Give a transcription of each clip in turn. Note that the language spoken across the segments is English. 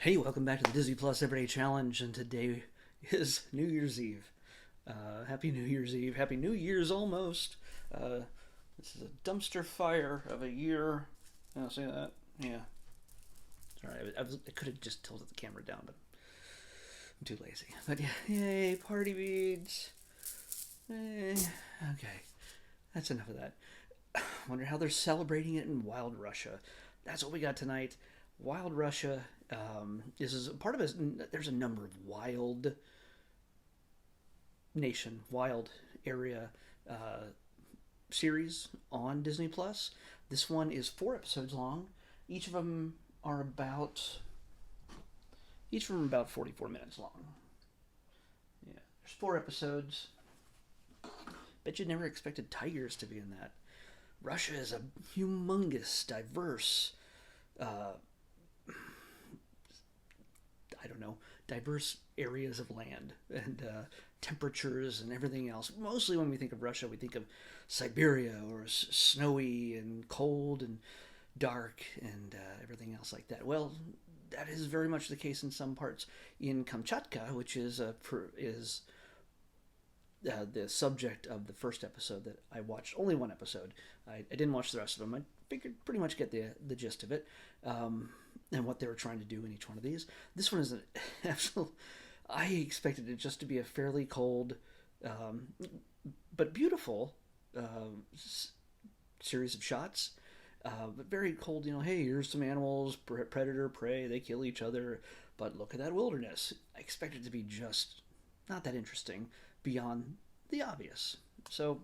Hey, welcome back to the Disney Plus Everyday Challenge, and today is New Year's Eve. Happy New Year's Eve. Happy New Year's almost. Uh, this is a dumpster fire of a year. I'll say that. Yeah. Sorry, I could have just tilted the camera down, but I'm too lazy. But yeah, yay, party beads. Hey. Okay, that's enough of that. Wonder how they're celebrating it in Wild Russia. That's what we got tonight. Wild Russia is part of it. There's a number of wild area uh, series on Disney Plus. This one is 4 episodes long. Each of them are about 44 minutes long. Yeah, there's 4 episodes. Bet you never expected tigers to be in that. Russia is a humongous, diverse uh, I don't know, diverse areas of land and temperatures and everything else. Mostly when we think of Russia, we think of Siberia or snowy and cold and dark and everything else like that. Well, that is very much the case in some parts. In Kamchatka, which is the subject of the first episode that I watched. Only one episode. I didn't watch the rest of them. I figured pretty much get the gist of it, and what they were trying to do in each one of these. This one is an absolute. I expected it just to be a fairly cold, um, but beautiful series of shots. But very cold, hey, here's some animals, predator, prey, they kill each other, but look at that wilderness. I expected it to be just not that interesting beyond the obvious. So,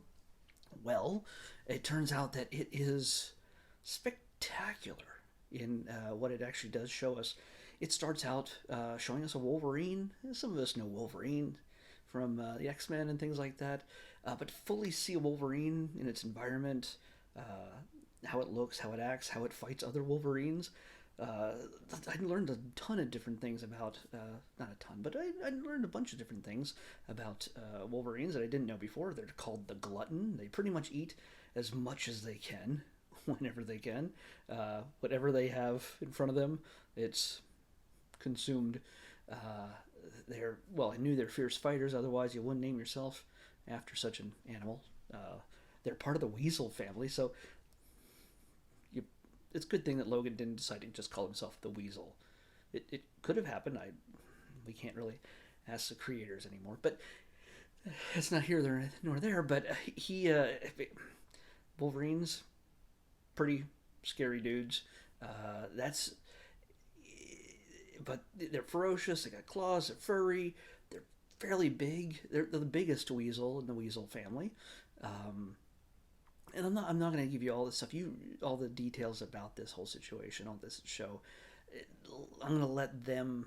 well, it turns out that it is spectacular in what it actually does show us. It starts out showing us a Wolverine. Some of us know Wolverine from the X-Men and things like that, but fully see a Wolverine in its environment, how it looks, how it acts, how it fights other Wolverines. uh, I learned a ton of different things about, not a ton, but I learned a bunch of different things about Wolverines that I didn't know before. They're called the Glutton. They pretty much eat as much as they can, whenever they can. Whatever they have in front of them, it's consumed. Uh, I knew they're fierce fighters, otherwise, you wouldn't name yourself after such an animal. They're part of the weasel family, so you, it's a good thing that Logan didn't decide to just call himself the Weasel. It could have happened. We can't really ask the creators anymore, but it's not here there nor there. But Wolverines, pretty scary dudes. That's but they're ferocious. They got claws. They're furry. They're fairly big. They're the biggest weasel in the weasel family. Um, and I'm not going to give you all this stuff. All the details about this whole situation on this show. I'm going to let them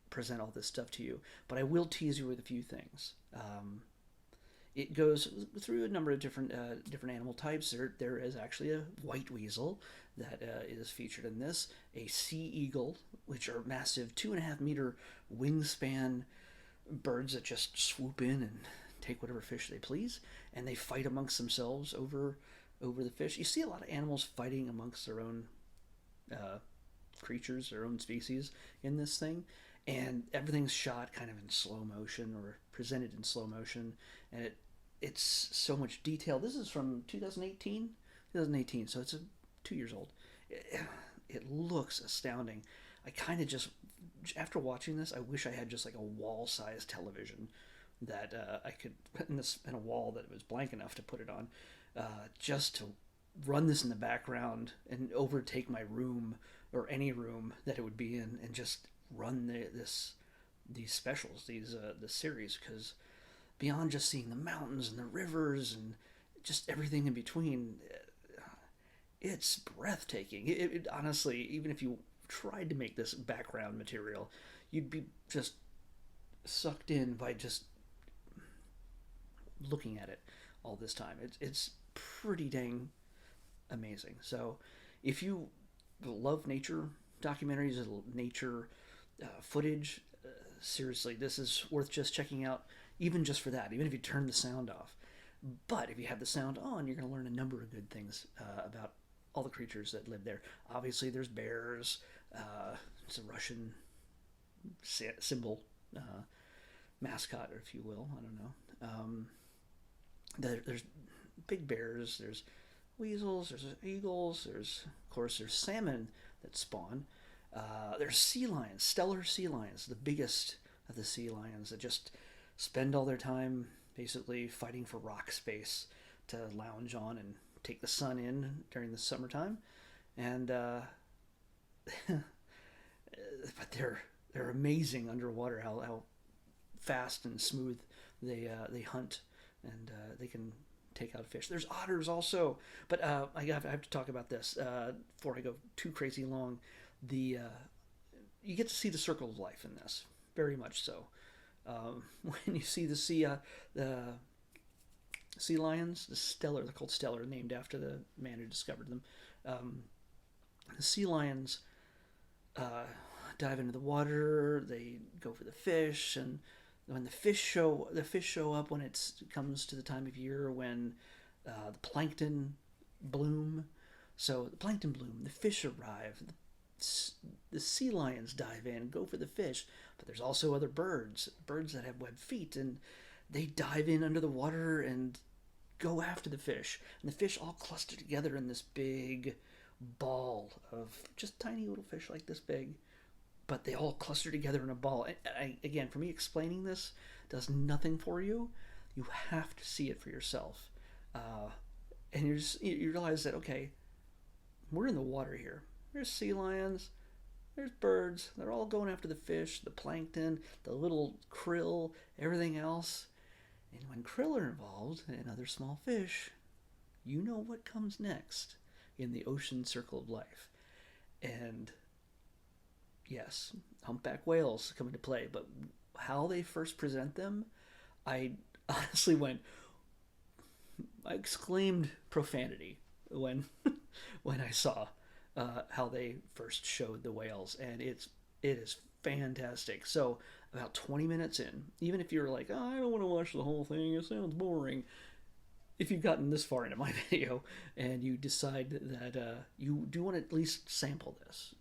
present all this stuff to you, but I will tease you with a few things. It goes through a number of different animal types. There is actually a white weasel that is featured in this, a sea eagle, which are massive 2.5 meter wingspan birds that just swoop in and take whatever fish they please, and they fight amongst themselves over the fish. You see a lot of animals fighting amongst their own uh, creatures, their own species in this thing, and everything's shot kind of in slow motion or presented in slow motion, and it's so much detail. This is from 2018, so it's 2 years old. It looks astounding. I kind of just, after watching this, I wish I had just like a wall-sized television that I could put in a wall that was blank enough to put it on, just to run this in the background and overtake my room or any room that it would be in, and just run these specials, this series, because beyond just seeing the mountains and the rivers and just everything in between, it's breathtaking. It honestly, even if you tried to make this background material, you'd be just sucked in by just looking at it all this time. It's pretty dang amazing. So, if you love nature documentaries, nature footage, seriously, this is worth just checking out, even just for that, even if you turn the sound off. But if you have the sound on, you're going to learn a number of good things about all the creatures that live there. Obviously, there's bears, it's a Russian symbol, mascot, if you will. I don't know. There's big bears. There's weasels. There's eagles. There's, of course, there's salmon that spawn. There's sea lions, stellar sea lions, the biggest of the sea lions that just spend all their time basically fighting for rock space to lounge on and take the sun in during the summertime. And but they're amazing underwater. How fast and smooth they hunt, and they can take out a fish. There's otters also, but I have to talk about this before I go too crazy long. The You get to see the circle of life in this, very much so. When you see the sea lions, they're called stellar, named after the man who discovered them. The sea lions dive into the water. They go for the fish, and when the fish show up when it comes to the time of year when the plankton bloom. So the plankton bloom, the fish arrive. The sea lions dive in, go for the fish, but there's also other birds that have webbed feet, and they dive in under the water and go after the fish. And the fish all cluster together in this big ball of just tiny little fish like this big, but they all cluster together in a ball. Again, for me, explaining this does nothing for you. You have to see it for yourself. And you realize that, okay, we're in the water here. There's sea lions, there's birds. They're all going after the fish, the plankton, the little krill, everything else. And when krill are involved and other small fish, you know what comes next in the ocean circle of life. And yes, humpback whales come into play, but how they first present them, I honestly I exclaimed profanity when when I saw how they first showed the whales, and it is fantastic. So about 20 minutes in, even if you're like, oh, I don't want to watch the whole thing, it sounds boring, if you've gotten this far into my video and you decide that you do want to at least sample this,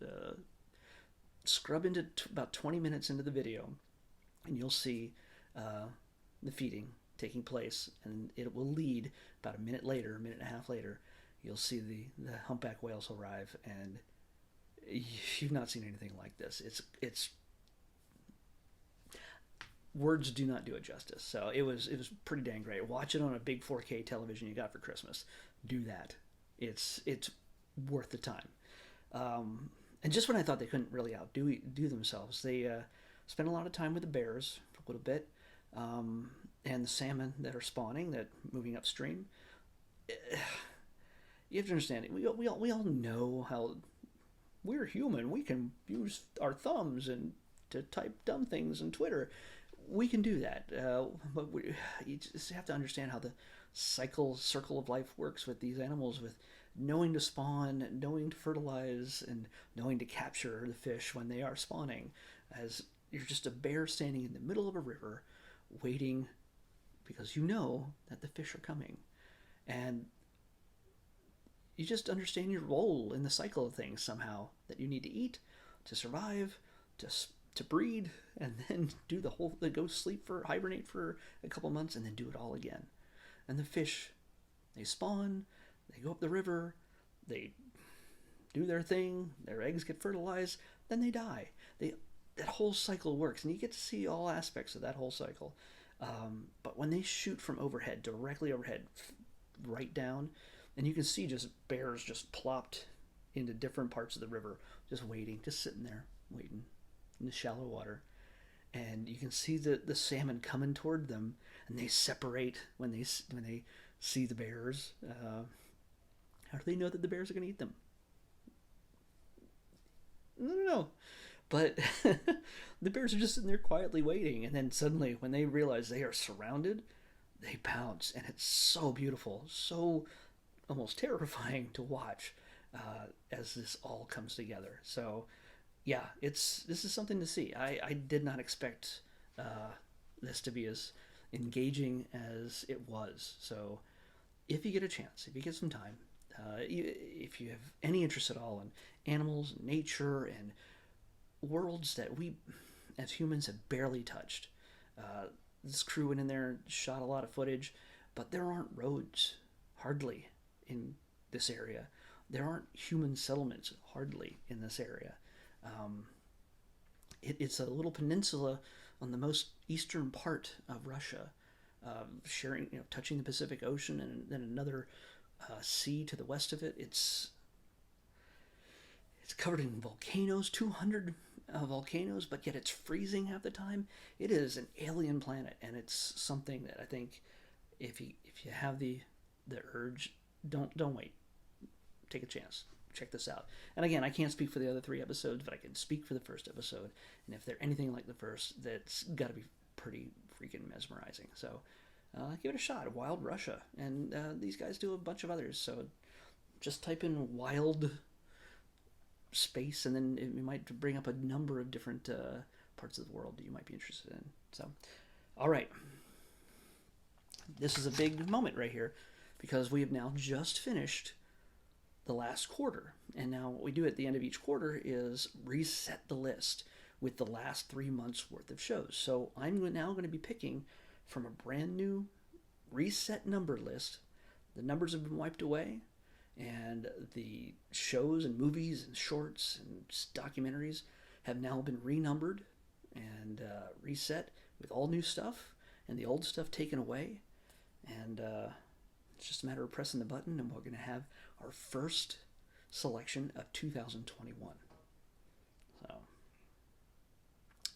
scrub into about 20 minutes into the video, and you'll see the feeding taking place, and it will lead about a minute and a half later. You'll see the humpback whales arrive, and you've not seen anything like this. It's words do not do it justice. So it was pretty dang great. Watch it on a big 4K television you got for Christmas. Do that. It's worth the time. And just when I thought they couldn't really outdo themselves, they spent a lot of time with the bears for a little bit, and the salmon that are spawning, that moving upstream. You have to understand it. We all know how we're human. We can use our thumbs and to type dumb things on Twitter. We can do that, but you just have to understand how the circle of life works with these animals, with knowing to spawn, knowing to fertilize, and knowing to capture the fish when they are spawning. As you're just a bear standing in the middle of a river, waiting because you know that the fish are coming, and you just understand your role in the cycle of things somehow, that you need to eat, to survive, to breed, and then do go hibernate for a couple months, and then do it all again. And the fish, they spawn, they go up the river, they do their thing, their eggs get fertilized, then they die. That whole cycle works, and you get to see all aspects of that whole cycle. But when they shoot from overhead, directly overhead, right down, and you can see just bears just plopped into different parts of the river, just waiting, just sitting there, waiting in the shallow water. And you can see the salmon coming toward them, and they separate when they see the bears. How do they know that the bears are going to eat them? I don't know. But the bears are just sitting there quietly waiting, and then suddenly, when they realize they are surrounded, they pounce, and it's so beautiful, so almost terrifying to watch as this all comes together. So yeah, this is something to see. I did not expect this to be as engaging as it was. So if you get a chance, if you get some time, if you have any interest at all in animals, nature, and worlds that we, as humans, have barely touched. This crew went in there, shot a lot of footage, but there aren't roads, hardly, in this area. There aren't human settlements, hardly, in this area. It's a little peninsula on the most eastern part of Russia, sharing, touching the Pacific Ocean, and then another sea to the west of it. It's covered in volcanoes, 200 volcanoes, but yet it's freezing half the time. It is an alien planet, and it's something that I think if you have the urge, don't wait. Take a chance. Check this out. And again, I can't speak for the other 3 episodes, but I can speak for the first episode. And if they're anything like the first, that's got to be pretty freaking mesmerizing. So give it a shot. Wild Russia. And these guys do a bunch of others. So just type in wild space, and then it might bring up a number of different parts of the world that you might be interested in. So, all right. This is a big moment right here, because we have now just finished the last quarter. And now what we do at the end of each quarter is reset the list with the last 3 months worth of shows. So I'm now going to be picking from a brand new reset number list. The numbers have been wiped away, and the shows and movies and shorts and documentaries have now been renumbered and reset with all new stuff, and the old stuff taken away. And it's just a matter of pressing the button, and we're going to have our first selection of 2021. So,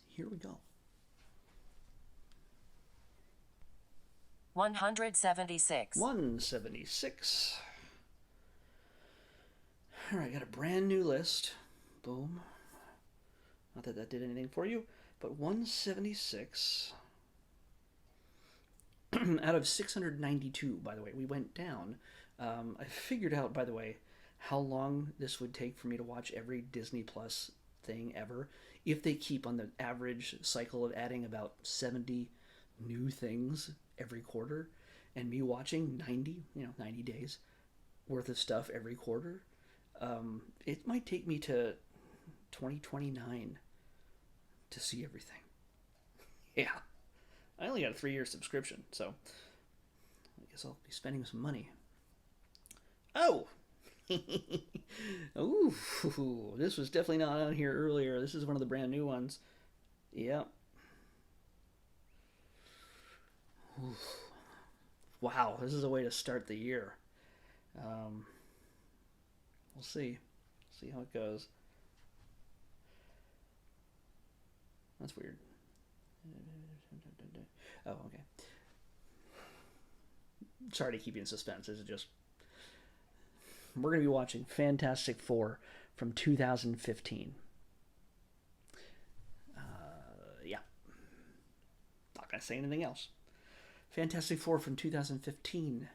here we go. 176. 176. All right, got a brand new list. Boom. Not that did anything for you, but 176 out of 692, by the way. We went down. I figured out, by the way, how long this would take for me to watch every Disney Plus thing ever if they keep on the average cycle of adding about 70 new things every quarter, and me watching 90 days worth of stuff every quarter. It might take me to 2029 to see everything. Yeah. I only got a 3-year subscription, so I guess I'll be spending some money. Oh! Ooh, this was definitely not on here earlier. This is one of the brand new ones. Yep. Ooh. Wow, this is a way to start the year. We'll see. See how it goes. That's weird. Oh, okay. Sorry to keep you in suspense. This is just... We're going to be watching Fantastic Four from 2015. Yeah. Not going to say anything else. Fantastic Four from 2015.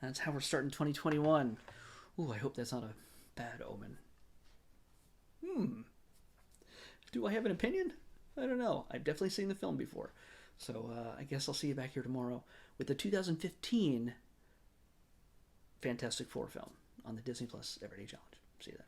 That's how we're starting 2021. Ooh, I hope that's not a bad omen. Do I have an opinion? I don't know. I've definitely seen the film before. So I guess I'll see you back here tomorrow with the 2015 Fantastic Four film on the Disney Plus Everyday Challenge. See you then.